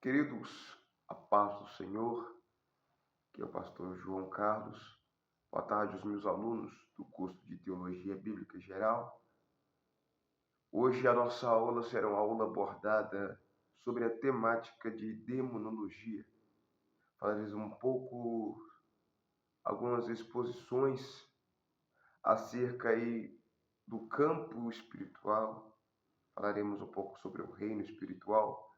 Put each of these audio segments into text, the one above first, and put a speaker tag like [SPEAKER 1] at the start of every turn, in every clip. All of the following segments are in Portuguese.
[SPEAKER 1] Queridos, a paz do Senhor, que é o pastor João Carlos. Boa tarde aos meus alunos do curso de Teologia Bíblica Geral. Hoje a nossa aula será uma aula abordada sobre a temática de demonologia. Falaremos um pouco, algumas exposições acerca aí do campo espiritual. Falaremos um pouco sobre o reino espiritual.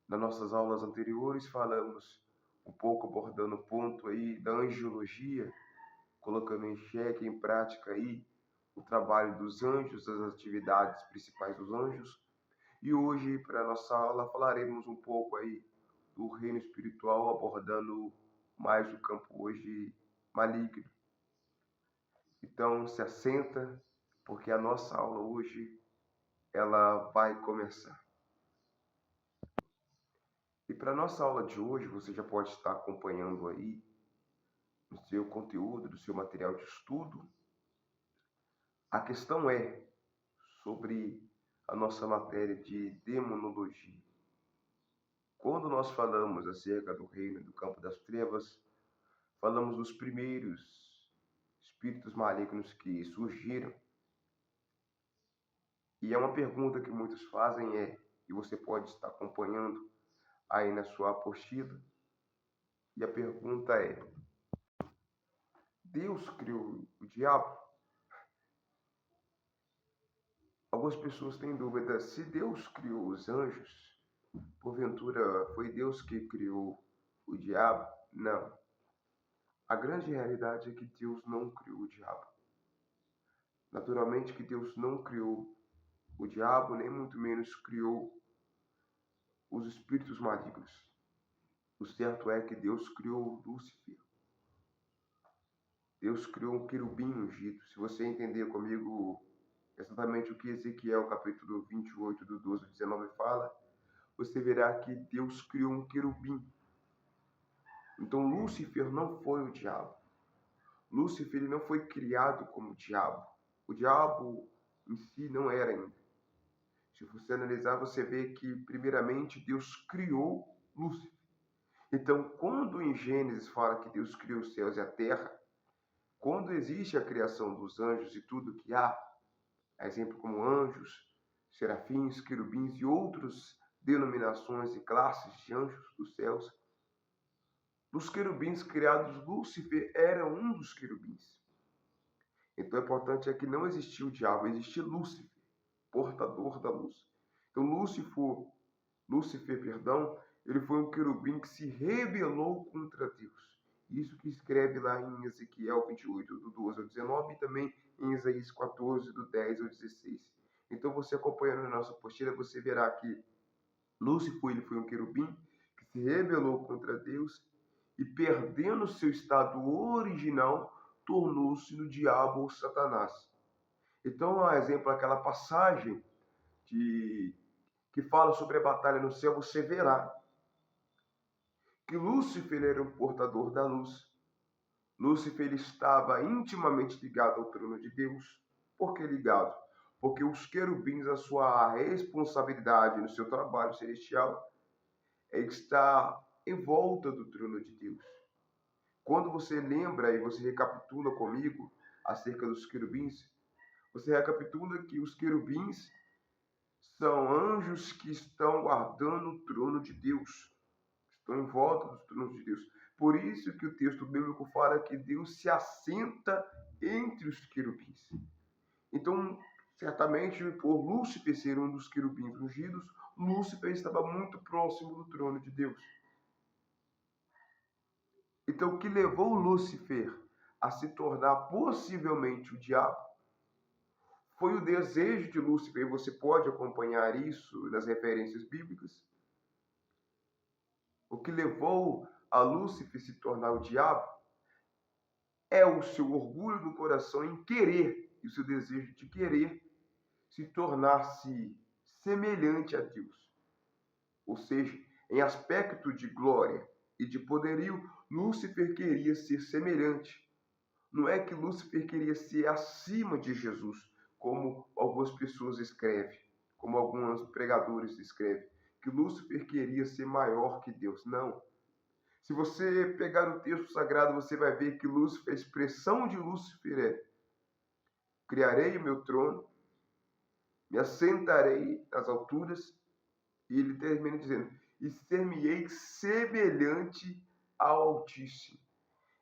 [SPEAKER 1] Nas nossas aulas anteriores falamos um pouco abordando o ponto aí da angiologia, colocando em xeque, em prática aí o trabalho dos anjos, as atividades principais dos anjos. E hoje, para a nossa aula, falaremos um pouco aí do reino espiritual, abordando mais o campo hoje maligno. Então, se assenta, porque a nossa aula hoje, ela vai começar. E para a nossa aula de hoje, você já pode estar acompanhando aí no seu conteúdo, do seu material de estudo. A questão é sobre a nossa matéria de demonologia. Quando nós falamos acerca do reino do campo das trevas, falamos dos primeiros espíritos malignos que surgiram. E é uma pergunta que muitos fazem e você pode estar acompanhando aí na sua apostila, e a pergunta é: Deus criou o diabo? Algumas pessoas têm dúvida se Deus criou os anjos, porventura foi Deus que criou o diabo? Não. A grande realidade é que Deus não criou o diabo. Naturalmente que Deus não criou o diabo, nem muito menos criou os espíritos malignos. O certo é que Deus criou Lúcifer. Deus criou um querubim ungido. Se você entender comigo exatamente o que Ezequiel, capítulo 28, do 12 ao 19 fala, você verá que Deus criou um querubim. Então Lúcifer não foi o diabo. Lúcifer ele não foi criado como diabo. O diabo em si não era ainda. Se você analisar, você vê que primeiramente Deus criou Lúcifer. Então, quando em Gênesis fala que Deus criou os céus e a terra, quando existe a criação dos anjos e tudo que há, exemplo como anjos, serafins, querubins e outras denominações e classes de anjos dos céus, dos querubins criados, Lúcifer era um dos querubins. Então, o importante é que não existia o diabo, existia Lúcifer, portador da luz. Então, Lúcifer, ele foi um querubim que se rebelou contra Deus. Isso que escreve lá em Ezequiel 28, do 12 ao 19, e também em Isaías 14, do 10 ao 16. Então, você acompanhando a nossa apostila, você verá que Lúcifer ele foi um querubim que se rebelou contra Deus e, perdendo seu estado original, tornou-se no diabo ou Satanás. Então, a exemplo, aquela passagem que fala sobre a batalha no céu, você verá que Lúcifer era um portador da luz. Lúcifer estava intimamente ligado ao trono de Deus. Por que ligado? Porque os querubins, a sua responsabilidade no seu trabalho celestial é estar em volta do trono de Deus. Quando você lembra e você recapitula comigo acerca dos querubins, você recapitula que os querubins são anjos que estão guardando o trono de Deus. Estão em volta dos tronos de Deus. Por isso que o texto bíblico fala que Deus se assenta entre os querubins. Então, certamente, por Lúcifer ser um dos querubins ungidos, Lúcifer estava muito próximo do trono de Deus. Então, o que levou Lúcifer a se tornar possivelmente o diabo foi o desejo de Lúcifer, e você pode acompanhar isso nas referências bíblicas. O que levou a Lúcifer se tornar o diabo é o seu orgulho no coração em querer, e o seu desejo de querer se tornar-se semelhante a Deus. Ou seja, em aspecto de glória e de poderio, Lúcifer queria ser semelhante. Não é que Lúcifer queria ser acima de Jesus, como algumas pessoas escrevem, como alguns pregadores escrevem, que Lúcifer queria ser maior que Deus. Não. Se você pegar o texto sagrado, você vai ver que Lúcifer, a expressão de Lúcifer é: criarei o meu trono, me assentarei nas alturas, e ele termina dizendo, e ser-me-ei semelhante ao Altíssimo.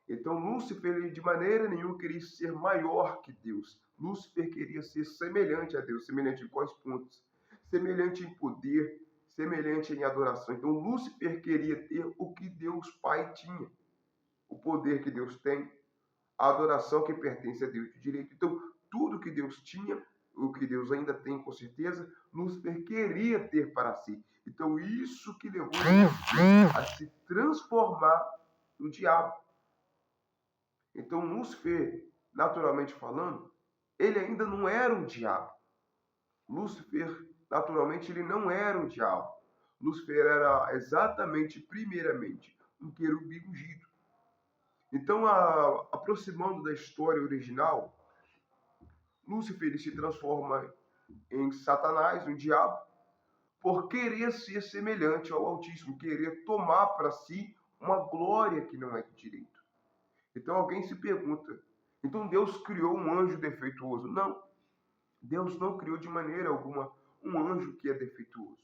[SPEAKER 1] Então Lúcifer, ele de maneira nenhuma queria ser maior que Deus. Lúcifer queria ser semelhante a Deus. Semelhante em quais pontos? Semelhante em poder, semelhante em adoração. Então Lúcifer queria ter o que Deus Pai tinha. O poder que Deus tem, a adoração que pertence a Deus de direito. Então tudo que Deus tinha, o que Deus ainda tem com certeza, Lúcifer queria ter para si. Então isso que levou Lúcifer a se transformar no diabo. Então Lúcifer, naturalmente falando, ele ainda não era um diabo. Lúcifer, naturalmente, ele não era um diabo. Lúcifer era exatamente, primeiramente, um querubim ungido. Então, aproximando da história original, Lúcifer ele se transforma em Satanás, um diabo, por querer ser semelhante ao Altíssimo, querer tomar para si uma glória que não é de direito. Então alguém se pergunta, então Deus criou um anjo defeituoso? Não, Deus não criou de maneira alguma um anjo que é defeituoso.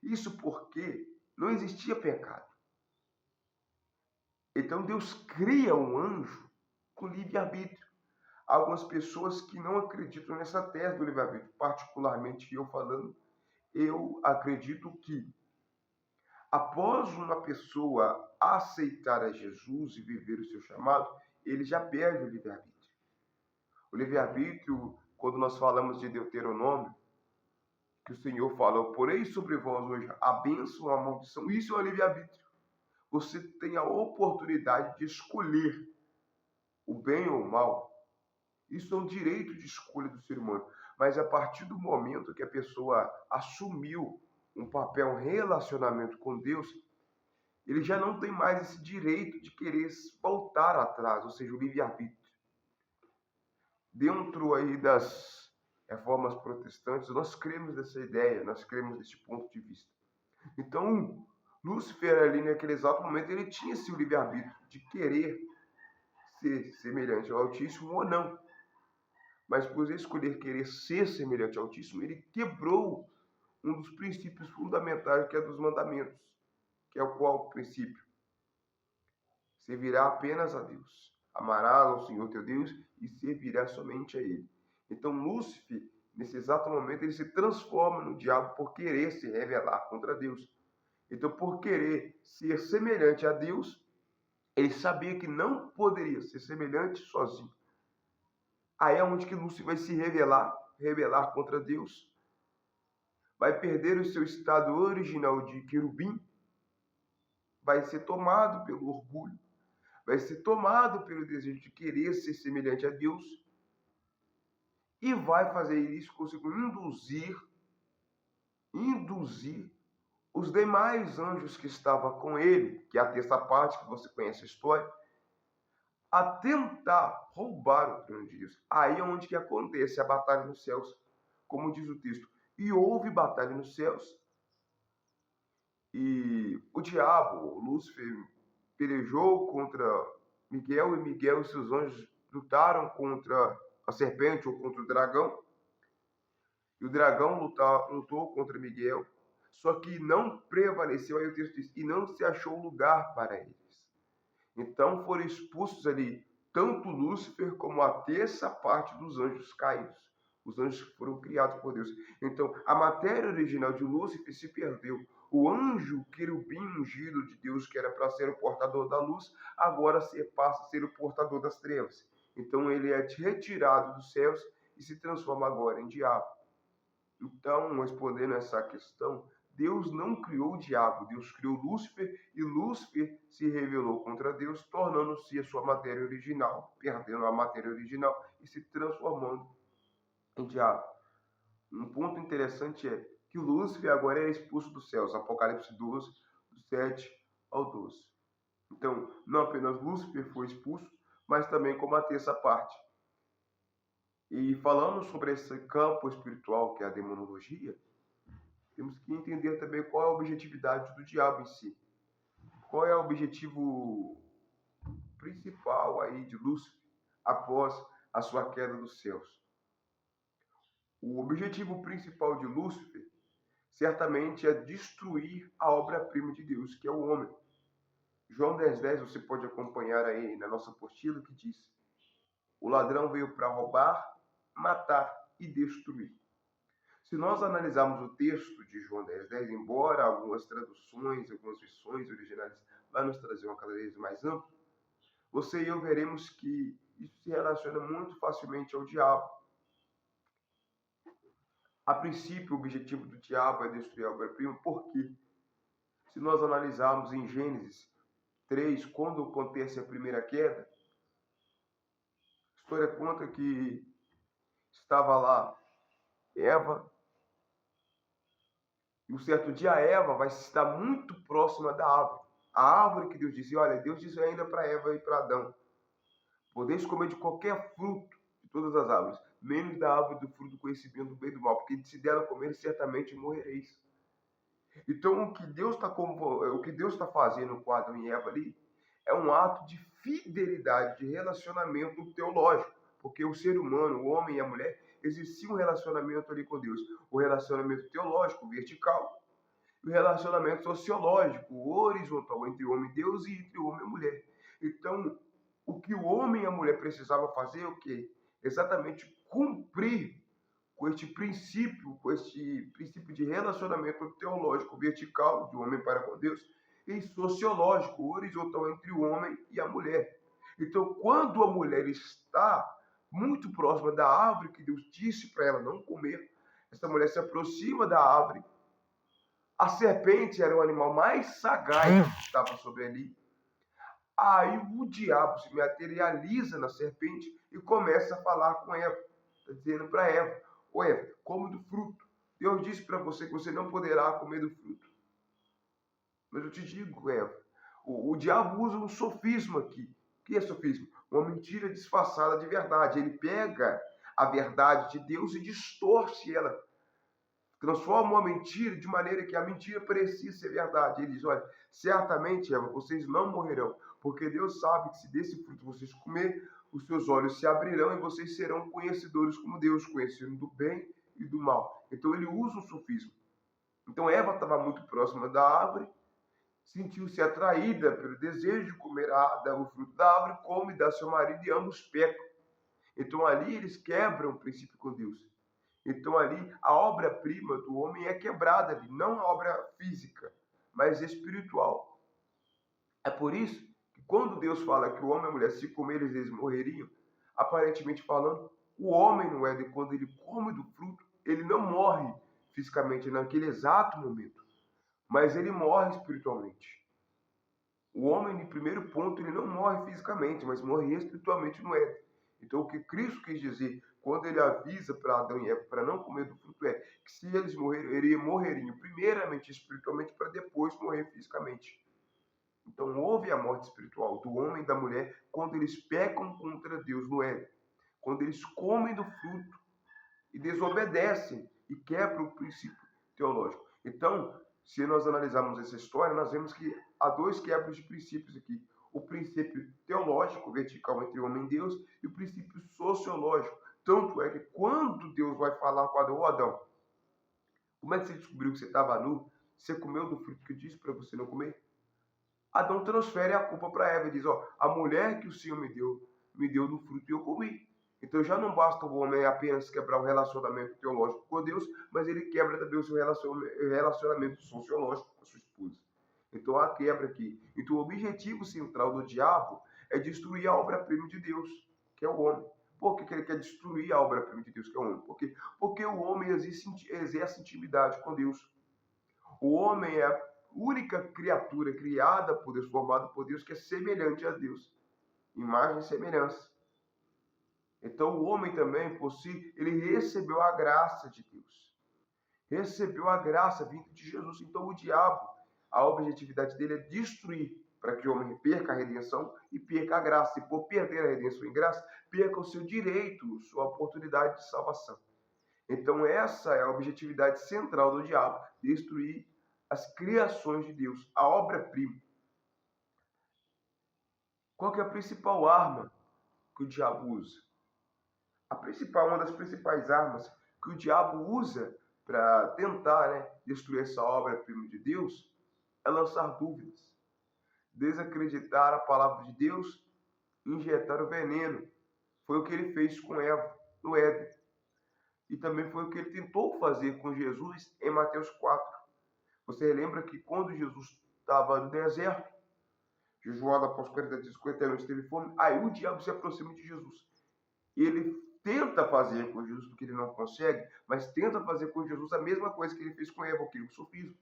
[SPEAKER 1] Isso porque não existia pecado. Então Deus cria um anjo com livre-arbítrio. Há algumas pessoas que não acreditam nessa tese do livre-arbítrio, particularmente eu falando, eu acredito que após uma pessoa aceitar a Jesus e viver o seu chamado, ele já perde o livre-arbítrio. O livre-arbítrio, quando nós falamos de Deuteronômio, que o Senhor fala, eu porei sobre vós hoje a bênção, a maldição, isso é o livre-arbítrio. Você tem a oportunidade de escolher o bem ou o mal. Isso é um direito de escolha do ser humano. Mas a partir do momento que a pessoa assumiu um papel, um relacionamento com Deus, ele já não tem mais esse direito de querer voltar atrás, ou seja, o livre-arbítrio. Dentro aí das reformas protestantes, nós cremos nessa ideia, nós cremos nesse ponto de vista. Então, Lúcifer ali naquele exato momento, ele tinha esse livre-arbítrio de querer ser semelhante ao Altíssimo ou não. Mas por escolher querer ser semelhante ao Altíssimo, ele quebrou um dos princípios fundamentais, que é dos mandamentos, que é o qual princípio? Servirá apenas a Deus. Amarás ao Senhor teu Deus e servirá somente a Ele. Então Lúcifer, nesse exato momento, ele se transforma no diabo por querer se rebelar contra Deus. Então, por querer ser semelhante a Deus, ele sabia que não poderia ser semelhante sozinho. Aí é onde que Lúcifer vai se rebelar contra Deus. Vai perder o seu estado original de querubim, vai ser tomado pelo orgulho, vai ser tomado pelo desejo de querer ser semelhante a Deus e vai fazer isso, conseguir induzir os demais anjos que estavam com ele, que é a terça parte, que você conhece a história, a tentar roubar o trono de Deus. Aí é onde que acontece a batalha nos céus, como diz o texto. E houve batalha nos céus. E o diabo, Lúcifer, pelejou contra Miguel, e Miguel e seus anjos lutaram contra a serpente ou contra o dragão. E o dragão lutou contra Miguel, só que não prevaleceu, aí o texto diz, e não se achou lugar para eles. Então foram expulsos ali tanto Lúcifer como a terça parte dos anjos caídos. Os anjos que foram criados por Deus. Então a matéria original de Lúcifer se perdeu. O anjo querubim ungido de Deus, que era para ser o portador da luz, agora passa a ser o portador das trevas. Então ele é retirado dos céus e se transforma agora em diabo. Então, respondendo essa questão, Deus não criou o diabo, Deus criou Lúcifer, e Lúcifer se rebelou contra Deus, tornando-se a sua matéria original, perdendo a matéria original e se transformando em diabo. Um ponto interessante é que Lúcifer agora é expulso dos céus, Apocalipse 12, do 7 ao 12. Então, não apenas Lúcifer foi expulso, mas também como a terça parte. E falando sobre esse campo espiritual que é a demonologia, temos que entender também qual é a objetividade do diabo em si. Qual é o objetivo principal aí de Lúcifer após a sua queda dos céus? O objetivo principal de Lúcifer certamente é destruir a obra-prima de Deus, que é o homem. João 10,10 você pode acompanhar aí na nossa apostila, que diz: o ladrão veio para roubar, matar e destruir. Se nós analisarmos o texto de João 10,10, embora algumas traduções, algumas versões originais vão nos trazer uma clareza mais ampla, você e eu veremos que isso se relaciona muito facilmente ao diabo. A princípio, o objetivo do diabo é destruir a obra-prima, porque se nós analisarmos em Gênesis 3, quando acontece a primeira queda, a história conta que estava lá Eva, e um certo dia Eva vai estar muito próxima da árvore. A árvore que Deus disse, olha, Deus disse ainda para Eva e para Adão: podeis comer de qualquer fruto de todas as árvores, menos da árvore do fruto do conhecimento do bem e do mal, porque se dela comer, certamente morrereis. Então, o que Deus está fazendo com Adão e Eva ali é um ato de fidelidade, de relacionamento teológico, porque o ser humano, o homem e a mulher, existia um relacionamento ali com Deus, o relacionamento teológico, vertical, e o relacionamento sociológico, horizontal, entre o homem e Deus e entre o homem e a mulher. Então, o que o homem e a mulher precisavam fazer é o quê? Exatamente cumprir com este princípio de relacionamento teológico vertical do homem para com Deus e sociológico horizontal entre o homem e a mulher. Então, quando a mulher está muito próxima da árvore que Deus disse para ela não comer, essa mulher se aproxima da árvore. A serpente era o animal mais sagaz que estava sobre ali. Aí o diabo se materializa na serpente e começa a falar com Eva, dizendo para Eva: ô Eva, come do fruto. Deus disse para você que você não poderá comer do fruto. Mas eu te digo, Eva, o diabo usa um sofisma aqui. O que é sofisma? Uma mentira disfarçada de verdade. Ele pega a verdade de Deus e distorce ela. Transforma uma mentira de maneira que a mentira parecia ser verdade. Ele diz: olha, certamente, Eva, vocês não morrerão, porque Deus sabe que se desse fruto vocês comerem, os seus olhos se abrirão e vocês serão conhecedores como Deus, conhecendo do bem e do mal. Então ele usa um sofisma. Então Eva estava muito próxima da árvore, sentiu-se atraída pelo desejo de comer o fruto da árvore, come e dá ao seu marido, e ambos pecam. Então ali eles quebram o princípio com Deus. Então ali a obra-prima do homem é quebrada ali, não a obra física, mas espiritual. É por isso que quando Deus fala que o homem e a mulher, se comerem, eles morreriam, aparentemente falando, o homem no Éden, quando ele come do fruto, ele não morre fisicamente naquele exato momento, mas ele morre espiritualmente. O homem, no primeiro ponto, ele não morre fisicamente, mas morre espiritualmente no Éden. Então, o que Cristo quis dizer quando ele avisa para Adão e Eva para não comer do fruto é que se eles morreriam primeiramente espiritualmente para depois morrer fisicamente. Então, houve a morte espiritual do homem e da mulher quando eles pecam contra Deus no Éden. Quando eles comem do fruto e desobedecem e quebram o princípio teológico. Então, se nós analisarmos essa história, nós vemos que há dois quebras de princípios aqui. O princípio teológico, vertical entre homem e Deus, e o princípio sociológico. Tanto é que quando Deus vai falar com Adão, ô Adão, como é que você descobriu que você estava nu? Você comeu do fruto que eu disse para você não comer? Adão transfere a culpa para Eva e diz, ó, a mulher que o Senhor me deu do fruto e eu comi. Então já não basta o homem apenas quebrar o relacionamento teológico com Deus, mas ele quebra também o seu relacionamento sociológico com a sua esposa. Então há quebra aqui. Então o objetivo central do diabo é destruir a obra-prima de Deus, que é o homem. Por que ele quer destruir a obra-prima de Deus, que é o homem? Porque o homem exerce intimidade com Deus. O homem é a única criatura criada por Deus, formada por Deus, que é semelhante a Deus. Imagem e semelhança. Então o homem também, por si, ele recebeu a graça de Deus. Recebeu a graça vinda de Jesus. Então o diabo, a objetividade dele é destruir, para que o homem perca a redenção e perca a graça. E por perder a redenção e graça, perca o seu direito, sua oportunidade de salvação. Então essa é a objetividade central do diabo, destruir as criações de Deus, a obra-prima. Qual que é a principal arma que o diabo usa? Uma das principais armas que o diabo usa para tentar, destruir essa obra-prima de Deus é lançar dúvidas, desacreditar a palavra de Deus, injetar o veneno. Foi o que ele fez com Eva no Éden. E também foi o que ele tentou fazer com Jesus em Mateus 4. Você lembra que quando Jesus estava no deserto, jejuando após 40 dias, 50 anos, teve fome, aí o diabo se aproxima de Jesus. E ele tenta fazer com Jesus, porque ele não consegue, mas tenta fazer com Jesus a mesma coisa que ele fez com Eva, o sofismo.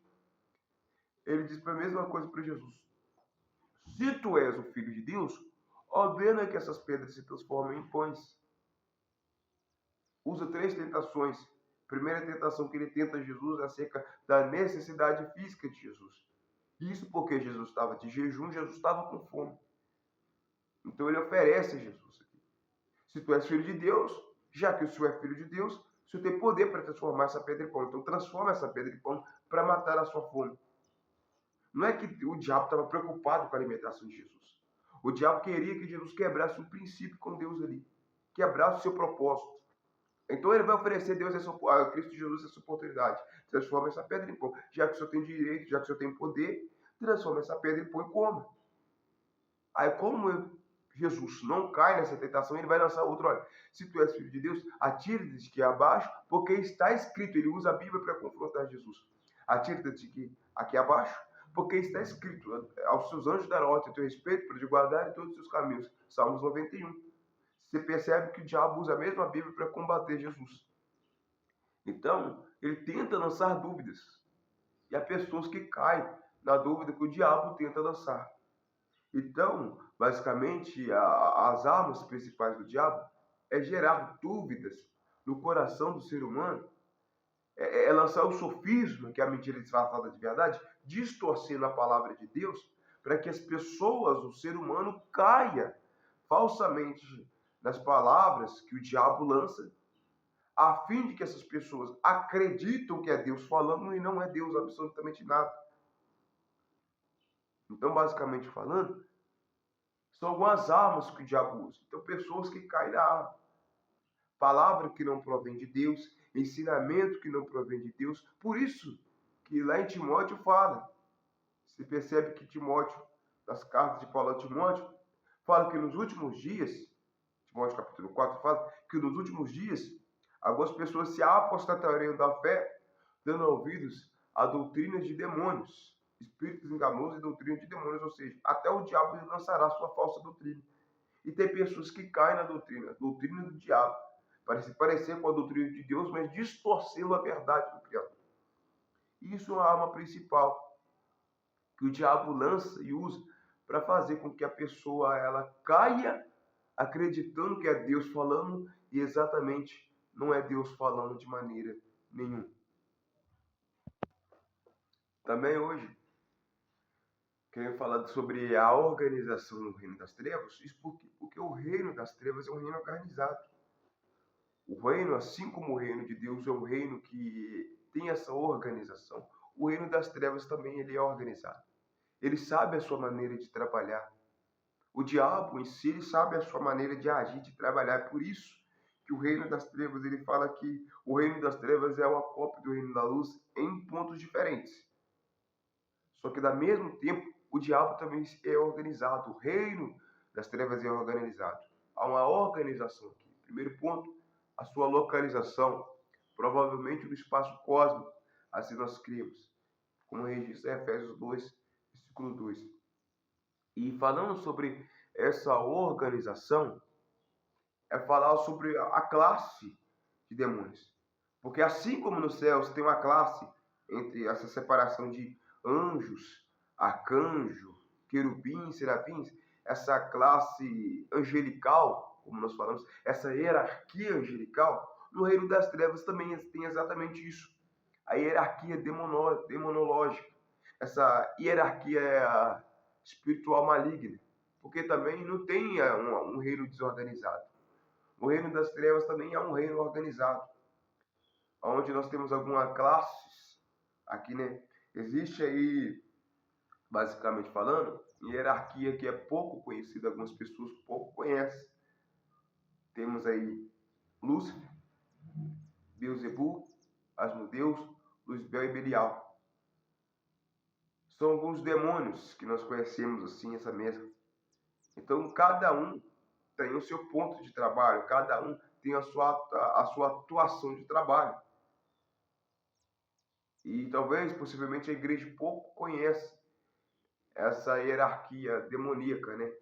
[SPEAKER 1] Ele diz a mesma coisa para Jesus. Se tu és o Filho de Deus, ordena que essas pedras se transformem em pães. Usa 3 tentações. Primeira tentação que ele tenta Jesus é acerca da necessidade física de Jesus. Isso porque Jesus estava de jejum, Jesus estava com fome. Então ele oferece a Jesus aqui. Se tu és filho de Deus, já que o Senhor é filho de Deus, o Senhor tem poder para transformar essa pedra em pão. Então transforma essa pedra em pão para matar a sua fome. Não é que o diabo estava preocupado com a alimentação de Jesus. O diabo queria que Jesus quebrasse um princípio com Deus ali. Quebrasse o seu propósito. Então ele vai oferecer a Cristo Jesus essa oportunidade. Transforma essa pedra em pão. Já que o Senhor tem direito, já que o Senhor tem poder, transforma essa pedra em pão e coma. Aí como Jesus não cai nessa tentação, ele vai lançar outro. Olha, se tu és filho de Deus, atira-te de aqui abaixo, porque está escrito. Ele usa a Bíblia para confrontar Jesus. Atira-te aqui abaixo, porque está escrito: aos seus anjos dará ordem a teu respeito para te guardar em todos os seus caminhos. Salmos 91. Você percebe que o diabo usa a mesma Bíblia para combater Jesus. Então, ele tenta lançar dúvidas. E há pessoas que caem na dúvida que o diabo tenta lançar. Então, basicamente, as armas principais do diabo é gerar dúvidas no coração do ser humano, é lançar o sofisma, que é a mentira disfarçada de verdade, distorcendo a palavra de Deus, para que as pessoas, o ser humano, caia falsamente nas palavras que o diabo lança, a fim de que essas pessoas acreditam que é Deus falando e não é Deus absolutamente nada. Então, basicamente falando, são algumas armas que o diabo usa. Então, pessoas que caem na arma. Palavra que não provém de Deus, ensinamento que não provém de Deus. Por isso que lá em Timóteo fala. Você percebe que Timóteo, nas cartas de Paulo a Timóteo, fala que nos últimos dias, Timóteo capítulo 4 fala que nos últimos dias, algumas pessoas se apostatariam da fé, dando ouvidos a doutrinas de demônios, espíritos enganosos e doutrina de demônios, ou seja, até o diabo lançará sua falsa doutrina. E tem pessoas que caem na doutrina do diabo, para se parecer com a doutrina de Deus, mas distorcendo a verdade do Criador. Isso é a arma principal que o diabo lança e usa para fazer com que a pessoa ela caia acreditando que é Deus falando e exatamente não é Deus falando de maneira nenhuma. Também hoje, quero falar sobre a organização no reino das trevas. Isso porque o reino das trevas é um reino organizado. O reino, assim como o reino de Deus, é um reino que tem essa organização. O reino das trevas também ele é organizado. Ele sabe a sua maneira de trabalhar. O diabo em si ele sabe a sua maneira de agir, de trabalhar. É por isso que o reino das trevas, ele fala que o reino das trevas é uma cópia do reino da luz em pontos diferentes. Só que, ao mesmo tempo, o diabo também é organizado. O reino das trevas é organizado. Há uma organização aqui. Primeiro ponto, a sua localização. Provavelmente no espaço cósmico, assim nós cremos. Como registra Efésios 2, versículo 2. E falando sobre essa organização, é falar sobre a classe de demônios. Porque assim como nos céus tem uma classe entre essa separação de anjos, arcanjo, querubins, serafins, essa classe angelical, como nós falamos, essa hierarquia angelical, no reino das trevas também tem exatamente isso. A hierarquia demonológica, essa hierarquia espiritual maligna, porque também não tem um reino desorganizado. O reino das trevas também é um reino organizado. onde nós temos algumas classes aqui, né? Existe aí, basicamente falando, hierarquia que é pouco conhecida, algumas pessoas pouco conhecem. Temos aí Lúcifer, Beelzebub, Asmodeus, Luzbel e Belial. São alguns demônios que nós conhecemos assim, essa mescla. Então, cada um tem o seu ponto de trabalho, cada um tem a sua atuação de trabalho. E talvez, possivelmente, a igreja pouco conhece essa hierarquia demoníaca, né?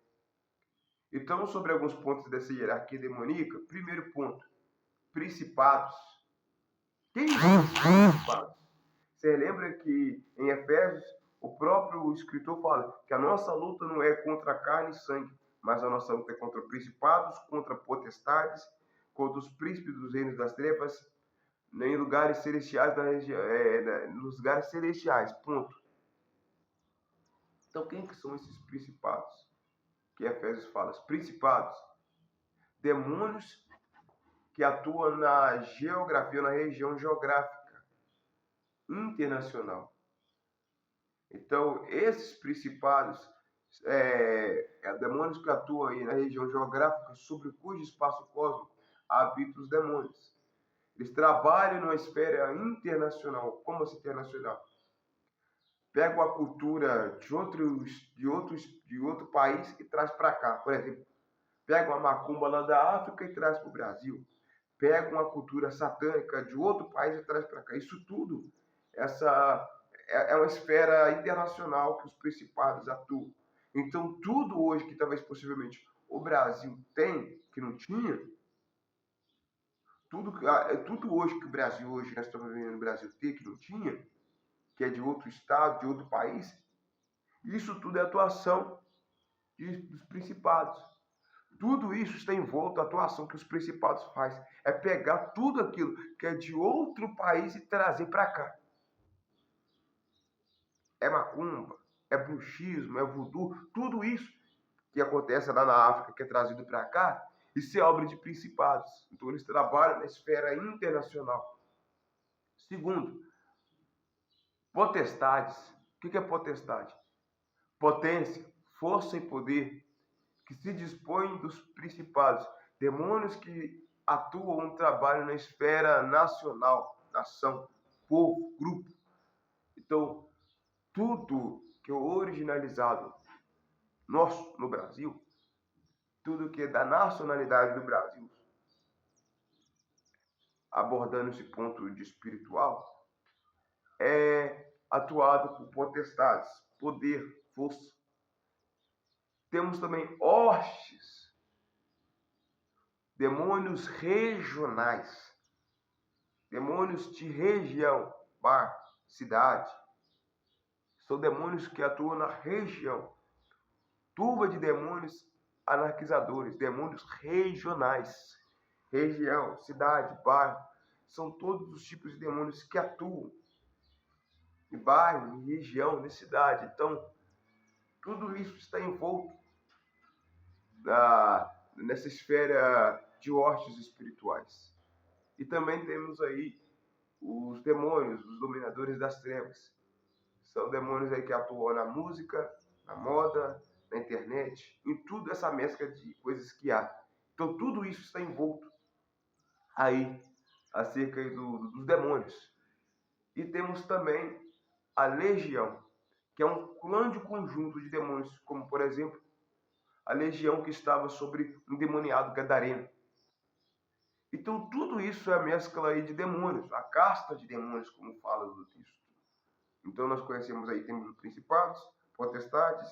[SPEAKER 1] Então, sobre alguns pontos dessa hierarquia demoníaca, primeiro ponto, principados. Quem são os principados? Você lembra que em Efésios, o próprio escritor fala que a nossa luta não é contra carne e sangue, mas a nossa luta é contra principados, contra potestades, contra os príncipes dos reinos das trevas, em lugares celestiais, nos lugares celestiais, ponto. Então, quem que são esses principados? Que Efésios fala, os principados, demônios que atuam na geografia, na região geográfica internacional. Então, esses principados, demônios que atuam aí na região geográfica sobre cujo espaço cósmico habitam os demônios. Eles trabalham numa esfera internacional. Como assim internacional? Pegam a cultura de outro país e traz para cá. Por exemplo, pegam a macumba lá da África e traz para o Brasil. Pegam a cultura satânica de outro país e traz para cá. Isso tudo, essa é uma esfera internacional que os principados atuam. Então, tudo hoje que talvez possivelmente o Brasil tem, que não tinha, tudo hoje que o Brasil, hoje nós estamos vivendo no Brasil tem, que não tinha, que é de outro estado, de outro país, isso tudo é atuação dos principados. Tudo isso está envolto a atuação que os principados fazem. É pegar tudo aquilo que é de outro país e trazer para cá. É macumba, é bruxismo, é voodoo, tudo isso que acontece lá na África, que é trazido para cá, isso é obra de principados. Então eles trabalham na esfera internacional. Segundo, potestades. O que é potestade? Potência, força e poder que se dispõem dos principados. Demônios que atuam, trabalham na esfera nacional, nação, povo, grupo. Então, tudo que é originalizado nosso no Brasil, tudo que é da nacionalidade do Brasil, abordando esse ponto de espiritual, é atuado por potestades, poder, força. Temos também hostes, demônios regionais, demônios de região, bar, cidade. São demônios que atuam na região. Turba de demônios anarquizadores, demônios regionais. Região, cidade, bairro. São todos os tipos de demônios que atuam em bairro, em região, em cidade. Então, tudo isso está envolto nessa esfera de hostes espirituais. E também temos aí os demônios, os dominadores das trevas. São demônios aí que atuam na música, na moda, na internet, em tudo essa mescla de coisas que há. Então tudo isso está envolto aí acerca aí dos demônios. E temos também a legião, que é um grande conjunto de demônios, como por exemplo a legião que estava sobre um endemoniado gadareno. Então tudo isso é a mescla aí de demônios, a casta de demônios, como fala no texto. Então nós conhecemos aí, temos os principados, potestades,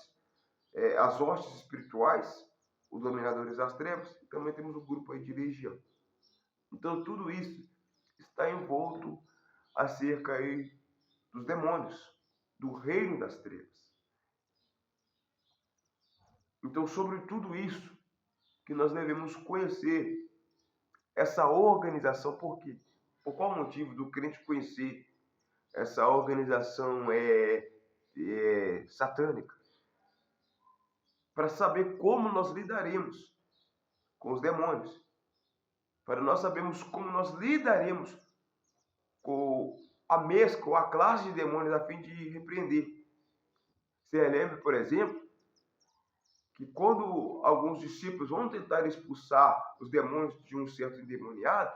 [SPEAKER 1] as hostes espirituais, os dominadores das trevas, e também temos o grupo aí de legião. Então tudo isso está envolto acerca aí dos demônios, do reino das trevas. Então sobre tudo isso que nós devemos conhecer essa organização, por quê? Por qual motivo do crente conhecer essa organização satânica? Para saber como nós lidaremos com os demônios. Para nós sabermos como nós lidaremos com a mescla, ou a classe de demônios a fim de repreender. Você lembra, por exemplo, que quando alguns discípulos vão tentar expulsar os demônios de um certo endemoniado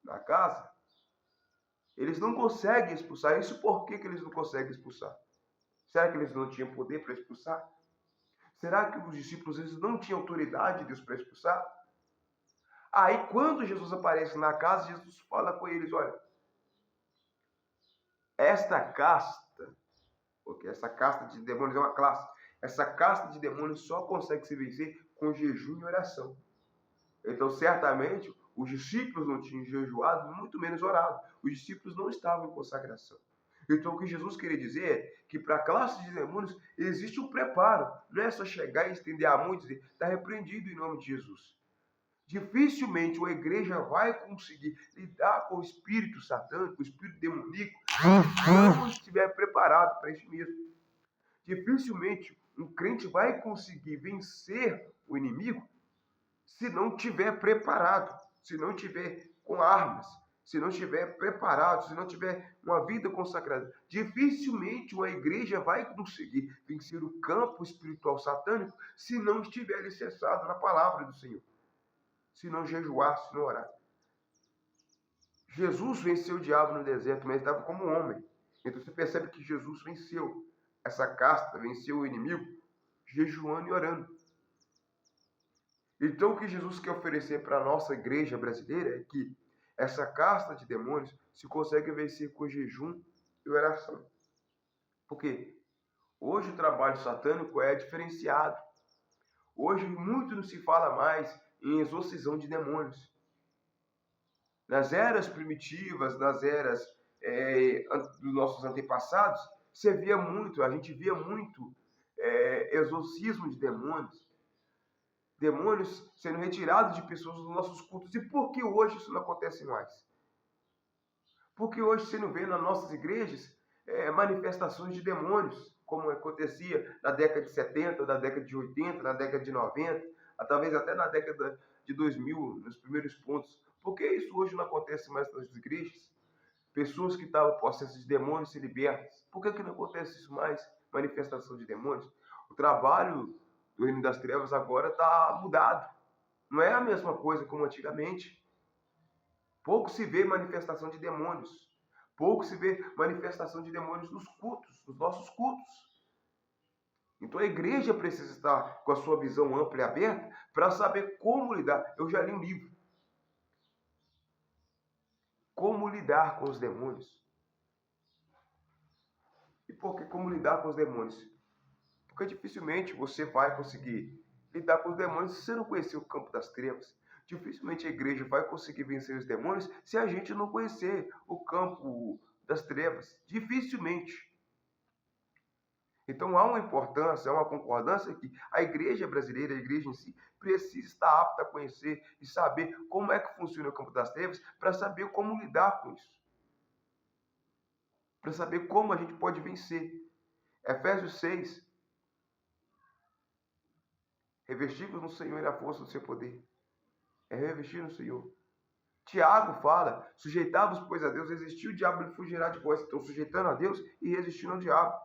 [SPEAKER 1] na casa, eles não conseguem expulsar. Isso por que eles não conseguem expulsar? Será que eles não tinham poder para expulsar? Será que os discípulos eles não tinham autoridade de Deus para expulsar? Aí, quando Jesus aparece na casa, Jesus fala com eles: olha, esta casta, porque essa casta de demônios é uma classe, essa casta de demônios só consegue se vencer com jejum e oração. Então, certamente, os discípulos não tinham jejuado, muito menos orado. Os discípulos não estavam em consagração. Então, o que Jesus queria dizer é que para a classe de demônios existe um preparo. Não é só chegar e estender a mão e dizer, está repreendido em nome de Jesus. Dificilmente uma igreja vai conseguir lidar com o espírito satânico, o espírito demoníaco, se não estiver preparado para isso mesmo. Dificilmente um crente vai conseguir vencer o inimigo se não tiver preparado, se não tiver com armas, se não estiver preparado, se não tiver uma vida consagrada. Dificilmente uma igreja vai conseguir vencer o campo espiritual satânico se não estiver alicerçado na palavra do Senhor, se não jejuar, se não orar. Jesus venceu o diabo no deserto, mas estava como homem. Então você percebe que Jesus venceu essa casta, venceu o inimigo, jejuando e orando. Então, o que Jesus quer oferecer para a nossa igreja brasileira é que essa casta de demônios se consegue vencer com jejum e oração. Por quê? Hoje o trabalho satânico é diferenciado. Hoje muito não se fala mais em exorcisão de demônios. Nas eras primitivas, nas eras dos nossos antepassados, a gente via muito exorcismo de demônios. Demônios sendo retirados de pessoas dos nossos cultos. E por que hoje isso não acontece mais? Porque hoje você não vê nas nossas igrejas manifestações de demônios, como acontecia na década de 70, na década de 80, na década de 90, talvez até na década de 2000, nos primeiros pontos. Por que isso hoje não acontece mais nas igrejas? Pessoas que estavam possessas de demônios se libertas. Por que não acontece isso mais? Manifestação de demônios. O trabalho do reino das trevas agora está mudado. Não é a mesma coisa como antigamente. Pouco se vê manifestação de demônios. Pouco se vê manifestação de demônios nos cultos, nos nossos cultos. Então a igreja precisa estar com a sua visão ampla e aberta para saber como lidar. Eu já li um livro. Como lidar com os demônios. E por que como lidar com os demônios? Porque dificilmente você vai conseguir lidar com os demônios se você não conhecer o campo das trevas. Dificilmente a igreja vai conseguir vencer os demônios se a gente não conhecer o campo das trevas. Dificilmente. Então há uma importância, há uma concordância que a igreja brasileira, a igreja em si, precisa estar apta a conhecer e saber como é que funciona o campo das trevas para saber como lidar com isso. Para saber como a gente pode vencer. Efésios 6. Revestivos no Senhor e na força do seu poder. É revestir no Senhor. Tiago fala, sujeitavos, pois, a Deus, resistir o diabo, ele fugirá de vós. Então, sujeitando a Deus e resistindo ao diabo.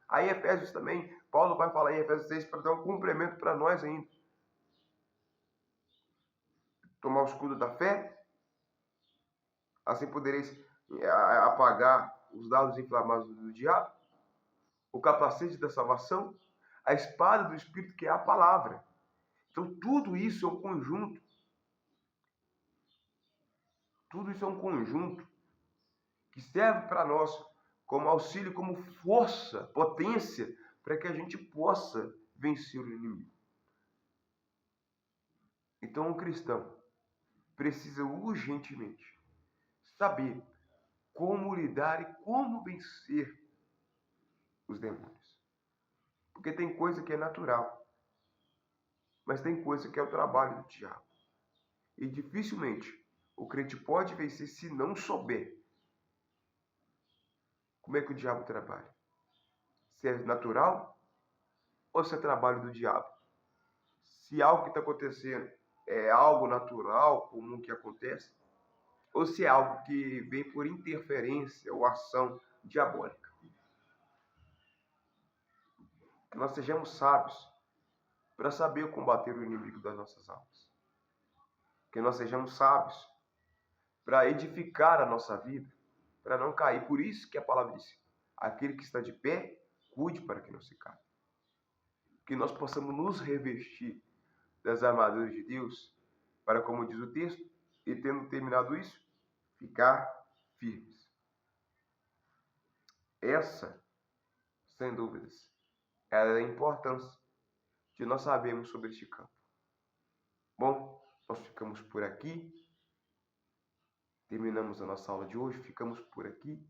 [SPEAKER 1] Aí, Efésios também, Paulo vai falar em Efésios 6 para dar um complemento para nós ainda. Tomar o escudo da fé, assim podereis apagar os dardos inflamados do diabo. O capacete da salvação, a espada do Espírito, que é a palavra. Então, tudo isso é um conjunto. Tudo isso é um conjunto que serve para nós como auxílio, como força, potência, para que a gente possa vencer o inimigo. Então, um cristão precisa urgentemente saber como lidar e como vencer os demônios. Porque tem coisa que é natural, mas tem coisa que é o trabalho do diabo. E dificilmente o crente pode vencer se não souber como é que o diabo trabalha. Se é natural ou se é trabalho do diabo. Se algo que está acontecendo é algo natural, comum que acontece, ou se é algo que vem por interferência ou ação diabólica. Que nós sejamos sábios para saber combater o inimigo das nossas almas. Que nós sejamos sábios para edificar a nossa vida, para não cair. Por isso que a palavra diz: aquele que está de pé, cuide para que não se caia. Que nós possamos nos revestir das armaduras de Deus, para, como diz o texto, e tendo terminado isso, ficar firmes. Essa, sem dúvidas, é a importância de nós sabermos sobre este campo. Bom, nós ficamos por aqui. Terminamos a nossa aula de hoje, ficamos por aqui.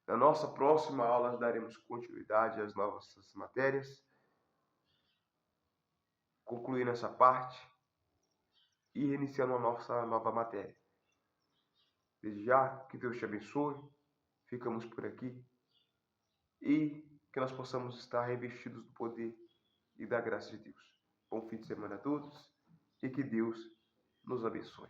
[SPEAKER 1] Na nossa próxima aula, daremos continuidade às nossas matérias, concluindo essa parte e iniciando a nossa nova matéria. Desde já, que Deus te abençoe, ficamos por aqui e que nós possamos estar revestidos do poder e da graça de Deus. Bom fim de semana a todos e que Deus nos abençoe.